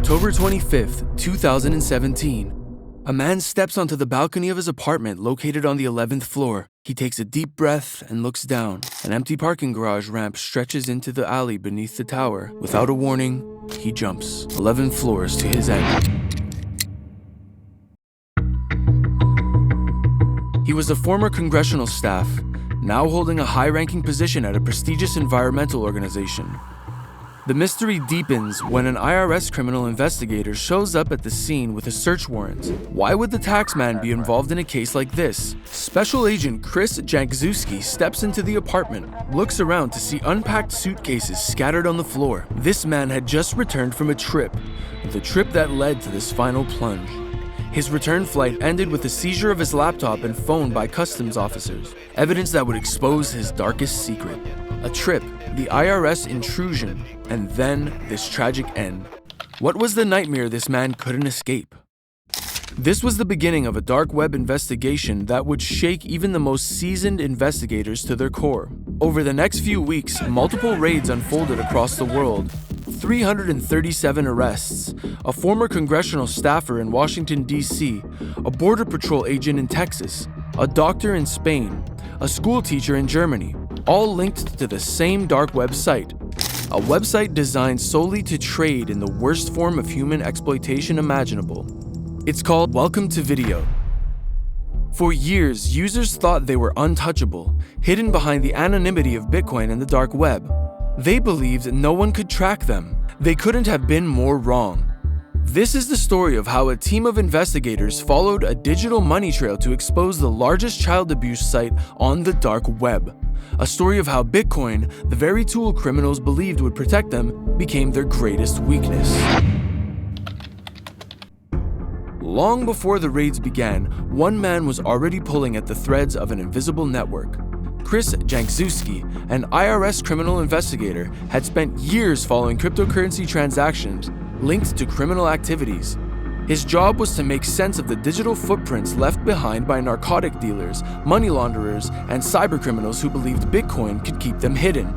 October 25th, 2017. A man steps onto the balcony of his apartment located on the 11th floor. He takes a deep breath and looks down. An empty parking garage ramp stretches into the alley beneath the tower. Without a warning, he jumps 11 floors to his end. He was a former congressional staff, now holding a high-ranking position at a prestigious environmental organization. The mystery deepens when an IRS criminal investigator shows up at the scene with a search warrant. Why would the taxman be involved in a case like this? Special Agent Chris Jankowski steps into the apartment, looks around to see unpacked suitcases scattered on the floor. This man had just returned from a trip, the trip that led to this final plunge. His return flight ended with the seizure of his laptop and phone by customs officers, evidence that would expose his darkest secret. A trip, the IRS intrusion, and then this tragic end. What was the nightmare this man couldn't escape? This was the beginning of a dark web investigation that would shake even the most seasoned investigators to their core. Over the next few weeks, multiple raids unfolded across the world. 337 arrests, a former congressional staffer in Washington, D.C., a border patrol agent in Texas, a doctor in Spain, a school teacher in Germany, all linked to the same dark website, a website designed solely to trade in the worst form of human exploitation imaginable. It's called Welcome to Video. For years, users thought they were untouchable, hidden behind the anonymity of Bitcoin and the dark web. They believed no one could track them. They couldn't have been more wrong. This is the story of how a team of investigators followed a digital money trail to expose the largest child abuse site on the dark web. A story of how Bitcoin, the very tool criminals believed would protect them, became their greatest weakness. Long before the raids began, one man was already pulling at the threads of an invisible network. Chris Jankowski, an IRS criminal investigator, had spent years following cryptocurrency transactions linked to criminal activities. His job was to make sense of the digital footprints left behind by narcotic dealers, money launderers, and cybercriminals who believed Bitcoin could keep them hidden.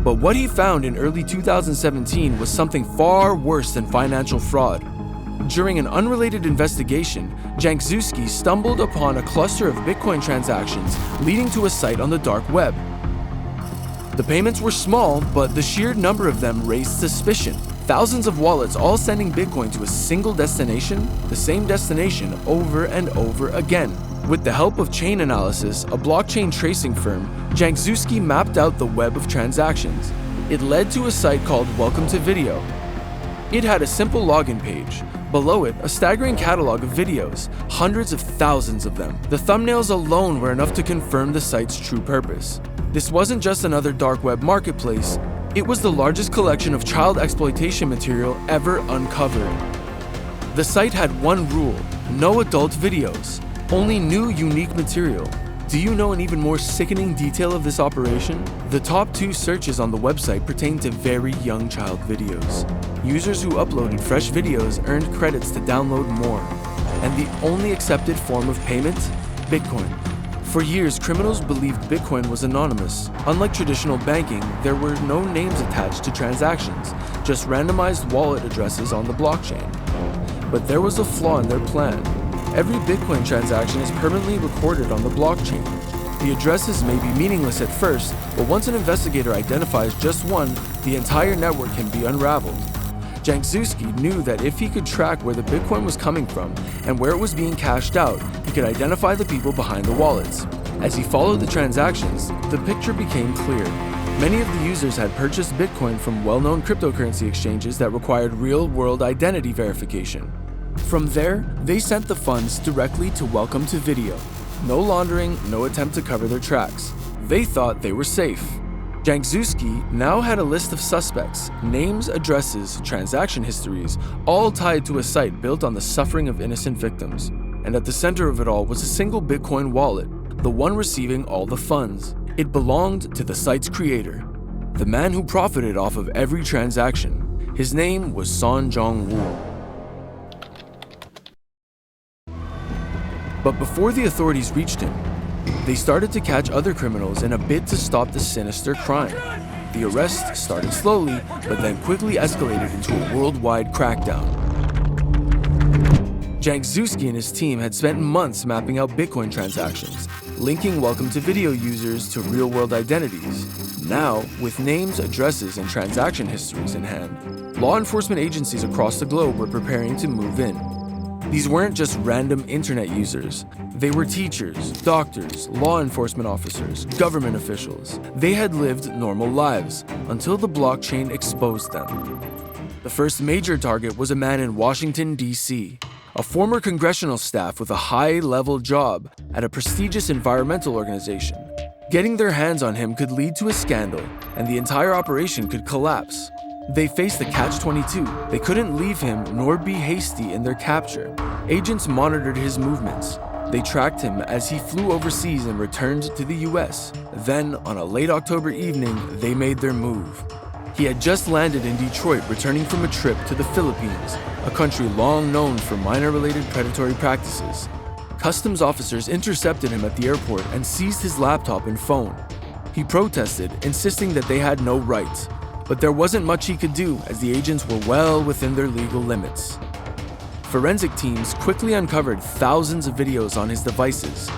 But what he found in early 2017 was something far worse than financial fraud. During an unrelated investigation, Jankowski stumbled upon a cluster of Bitcoin transactions leading to a site on the dark web. The payments were small, but the sheer number of them raised suspicion. Thousands of wallets all sending Bitcoin to a single destination, the same destination over and over again. With the help of chain analysis, a blockchain tracing firm, Jankowski mapped out the web of transactions. It led to a site called Welcome to Video. It had a simple login page. Below it, a staggering catalog of videos, hundreds of thousands of them. The thumbnails alone were enough to confirm the site's true purpose. This wasn't just another dark web marketplace, it was the largest collection of child exploitation material ever uncovered. The site had one rule: no adult videos, only new unique material. Do you know an even more sickening detail of this operation? The top 2 searches on the website pertain to very young child videos. Users who uploaded fresh videos earned credits to download more. And the only accepted form of payment? Bitcoin. For years, criminals believed Bitcoin was anonymous. Unlike traditional banking, there were no names attached to transactions, just randomized wallet addresses on the blockchain. But there was a flaw in their plan. Every Bitcoin transaction is permanently recorded on the blockchain. The addresses may be meaningless at first, but once an investigator identifies just one, the entire network can be unraveled. Jankowski knew that if he could track where the Bitcoin was coming from and where it was being cashed out, he could identify the people behind the wallets. As he followed the transactions, the picture became clear. Many of the users had purchased Bitcoin from well-known cryptocurrency exchanges that required real-world identity verification. From there, they sent the funds directly to Welcome to Video. No laundering, no attempt to cover their tracks. They thought they were safe. Jankowski now had a list of suspects, names, addresses, transaction histories, all tied to a site built on the suffering of innocent victims. And at the center of it all was a single Bitcoin wallet, the one receiving all the funds. It belonged to the site's creator, the man who profited off of every transaction. His name was Son Jong-woo. But before the authorities reached him, they started to catch other criminals in a bid to stop the sinister crime. The arrest started slowly, but then quickly escalated into a worldwide crackdown. Jankowski and his team had spent months mapping out Bitcoin transactions, linking Welcome to Video users to real-world identities. Now, with names, addresses, and transaction histories in hand, law enforcement agencies across the globe were preparing to move in. These weren't just random internet users. They were teachers, doctors, law enforcement officers, government officials. They had lived normal lives until the blockchain exposed them. The first major target was a man in Washington, D.C., a former congressional staff with a high-level job at a prestigious environmental organization. Getting their hands on him could lead to a scandal, and the entire operation could collapse. They faced the catch-22. They couldn't leave him nor be hasty in their capture. Agents monitored his movements. They tracked him as he flew overseas and returned to the US. Then, on a late October evening, they made their move. He had just landed in Detroit, returning from a trip to the Philippines, a country long known for miner-related predatory practices. Customs officers intercepted him at the airport and seized his laptop and phone. He protested, insisting that they had no rights, but there wasn't much he could do as the agents were well within their legal limits. Forensic teams quickly uncovered thousands of videos on his devices.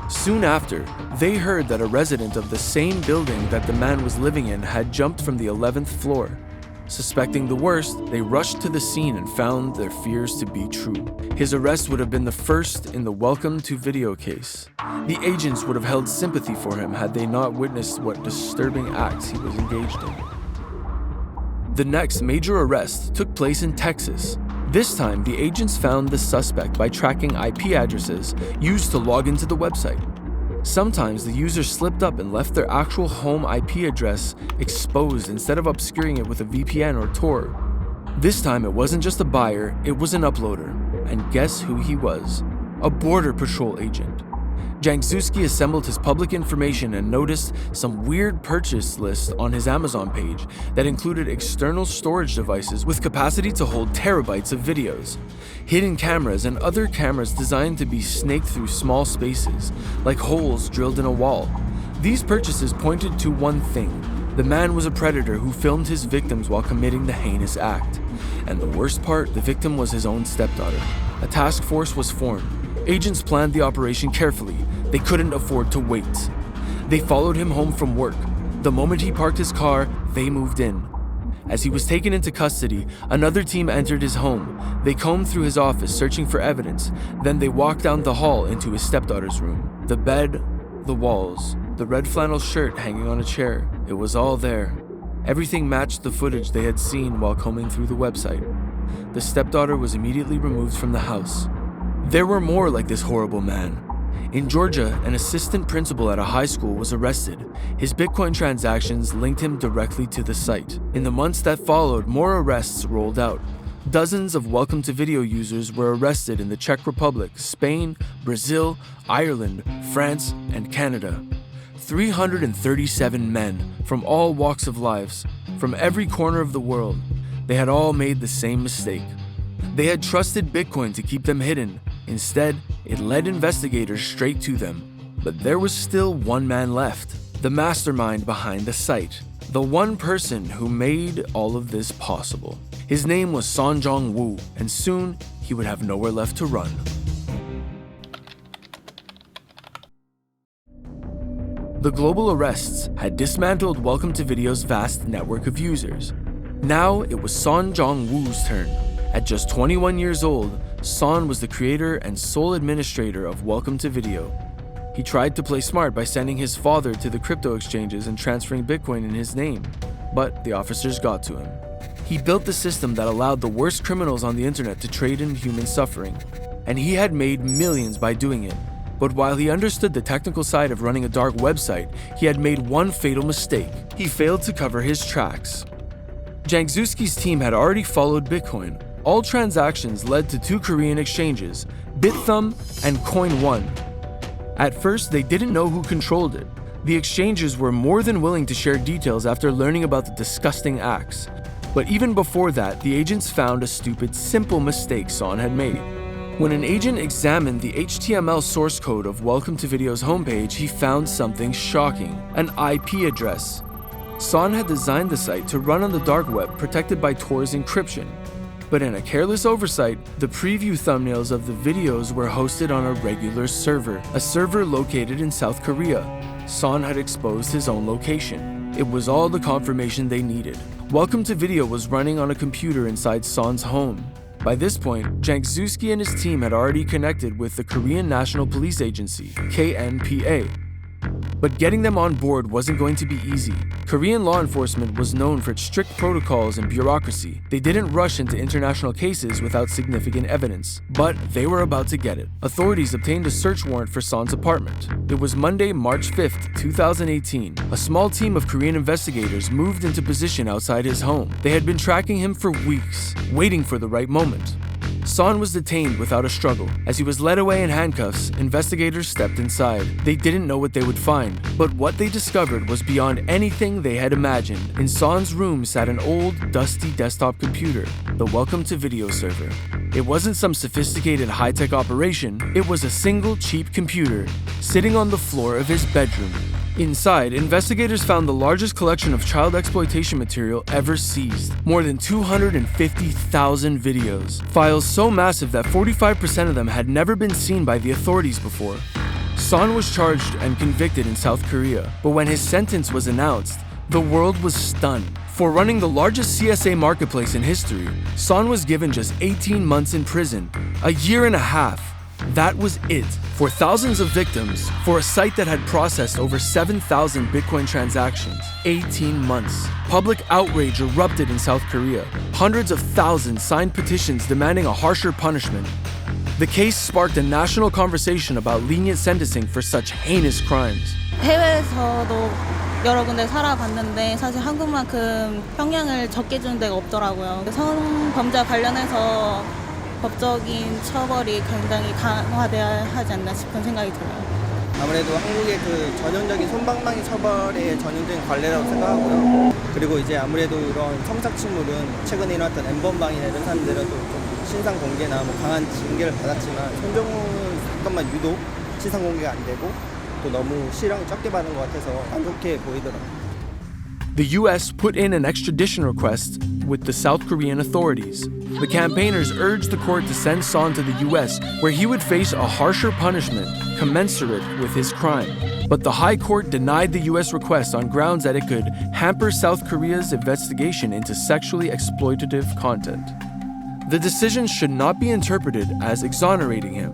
Soon after, they heard that a resident of the same building that the man was living in had jumped from the 11th floor. Suspecting the worst, they rushed to the scene and found their fears to be true. His arrest would have been the first in the Welcome to Video case. The agents would have held sympathy for him had they not witnessed what disturbing acts he was engaged in. The next major arrest took place in Texas. This time, the agents found the suspect by tracking IP addresses used to log into the website. Sometimes the user slipped up and left their actual home IP address exposed instead of obscuring it with a VPN or Tor. This time it wasn't just a buyer, it was an uploader. And guess who he was? A Border Patrol agent. Jankowski assembled his public information and noticed some weird purchase list on his Amazon page that included external storage devices with capacity to hold terabytes of videos, hidden cameras, and other cameras designed to be snaked through small spaces, like holes drilled in a wall. These purchases pointed to one thing: the man was a predator who filmed his victims while committing the heinous act. And the worst part, the victim was his own stepdaughter. A task force was formed. Agents planned the operation carefully. They couldn't afford to wait. They followed him home from work. The moment he parked his car, they moved in. As he was taken into custody, another team entered his home. They combed through his office, searching for evidence. Then they walked down the hall into his stepdaughter's room. The bed, the walls, the red flannel shirt hanging on a chair. It was all there. Everything matched the footage they had seen while combing through the website. The stepdaughter was immediately removed from the house. There were more like this horrible man. In Georgia, an assistant principal at a high school was arrested. His Bitcoin transactions linked him directly to the site. In the months that followed, more arrests rolled out. Dozens of Welcome to Video users were arrested in the Czech Republic, Spain, Brazil, Ireland, France, and Canada. 337 men from all walks of lives, from every corner of the world. They had all made the same mistake. They had trusted Bitcoin to keep them hidden. Instead, it led investigators straight to them. But there was still one man left, the mastermind behind the site, the one person who made all of this possible. His name was Sonjong Wu, and soon he would have nowhere left to run. The global arrests had dismantled Welcome to Video's vast network of users. Now it was Sonjong Wu's turn. At just 21 years old, Son was the creator and sole administrator of Welcome to Video. He tried to play smart by sending his father to the crypto exchanges and transferring Bitcoin in his name, but the officers got to him. He built the system that allowed the worst criminals on the internet to trade in human suffering, and he had made millions by doing it. But while he understood the technical side of running a dark website, he had made one fatal mistake. He failed to cover his tracks. Jankowski's team had already followed Bitcoin. All transactions led to two Korean exchanges, BitThumb and Coin1. At first, they didn't know who controlled it. The exchanges were more than willing to share details after learning about the disgusting acts. But even before that, the agents found a stupid, simple mistake Son had made. When an agent examined the HTML source code of Welcome to Video's homepage, he found something shocking: an IP address. Son had designed the site to run on the dark web protected by Tor's encryption. But in a careless oversight, the preview thumbnails of the videos were hosted on a regular server, a server located in South Korea. Son had exposed his own location. It was all the confirmation they needed. Welcome to Video was running on a computer inside Son's home. By this point, Jankzuski and his team had already connected with the Korean National Police Agency, KNPA. But getting them on board wasn't going to be easy. Korean law enforcement was known for its strict protocols and bureaucracy. They didn't rush into international cases without significant evidence. But they were about to get it. Authorities obtained a search warrant for Son's apartment. It was Monday, March 5th, 2018. A small team of Korean investigators moved into position outside his home. They had been tracking him for weeks, waiting for the right moment. Son was detained without a struggle. As he was led away in handcuffs, investigators stepped inside. They didn't know what they would find, but what they discovered was beyond anything they had imagined. In Son's room sat an old, dusty desktop computer, the Welcome to Video server. It wasn't some sophisticated high-tech operation. It was a single cheap computer sitting on the floor of his bedroom. Inside, investigators found the largest collection of child exploitation material ever seized. More than 250,000 videos. Files so massive that 45% of them had never been seen by the authorities before. Son was charged and convicted in South Korea, but when his sentence was announced, the world was stunned. For running the largest CSA marketplace in history, Son was given just 18 months in prison, a year and a half. That was it. For thousands of victims, for a site that had processed over 7,000 Bitcoin transactions, 18 months. Public outrage erupted in South Korea. Hundreds of thousands signed petitions demanding a harsher punishment. The case sparked a national conversation about lenient sentencing for such heinous crimes. 해외에서도 여러 군데 살아봤는데 사실 한국만큼 형량을 적게 주는 데가 없더라고요. 성범죄와 관련해서 법적인 처벌이 굉장히 강화되어야 하지 않나 싶은 생각이 들어요. 아무래도 한국의 그 전형적인 솜방망이 처벌의 전형적인 관례라고 생각하고요. 그리고 이제 아무래도 이런 성착취물은 최근에 일어났던 엠번방이나 이런 사람들에도 좀 신상 공개나 뭐 강한 징계를 받았지만 손정훈 사건만 유독 신상 공개가 안 되고 또 너무 실형이 적게 받은 것 같아서 안 좋게 보이더라고요. The US put in an extradition request with the South Korean authorities. The campaigners urged the court to send Son to the US, where he would face a harsher punishment commensurate with his crime. But the High Court denied the US request on grounds that it could hamper South Korea's investigation into sexually exploitative content. The decision should not be interpreted as exonerating him.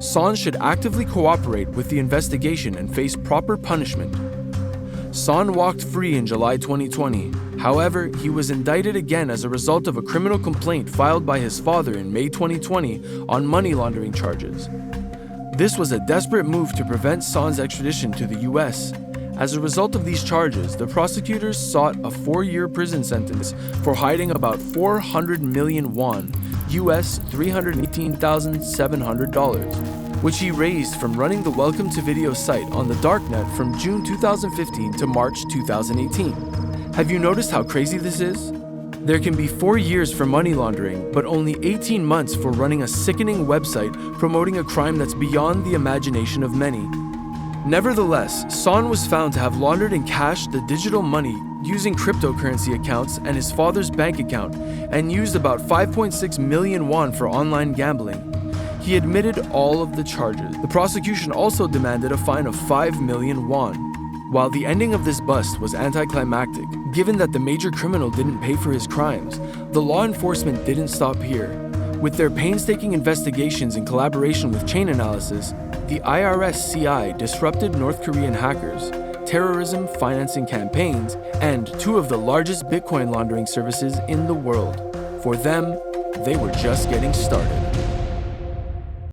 Son should actively cooperate with the investigation and face proper punishment. Son walked free in July 2020. However, he was indicted again as a result of a criminal complaint filed by his father in May 2020 on money laundering charges. This was a desperate move to prevent Son's extradition to the US. As a result of these charges, the prosecutors sought a 4-year prison sentence for hiding about 400 million won, US $318,700, which he raised from running the Welcome to Video site on the darknet from June 2015 to March 2018. Have you noticed how crazy this is? There can be 4 years for money laundering, but only 18 months for running a sickening website promoting a crime that's beyond the imagination of many. Nevertheless, Son was found to have laundered and cashed the digital money using cryptocurrency accounts and his father's bank account, and used about 5.6 million won for online gambling. He admitted all of the charges. The prosecution also demanded a fine of 5 million won. While the ending of this bust was anticlimactic, given that the major criminal didn't pay for his crimes, the law enforcement didn't stop here. With their painstaking investigations in collaboration with chain analysis, the IRS CI disrupted North Korean hackers, terrorism financing campaigns, and 2 of the largest Bitcoin laundering services in the world. For them, they were just getting started.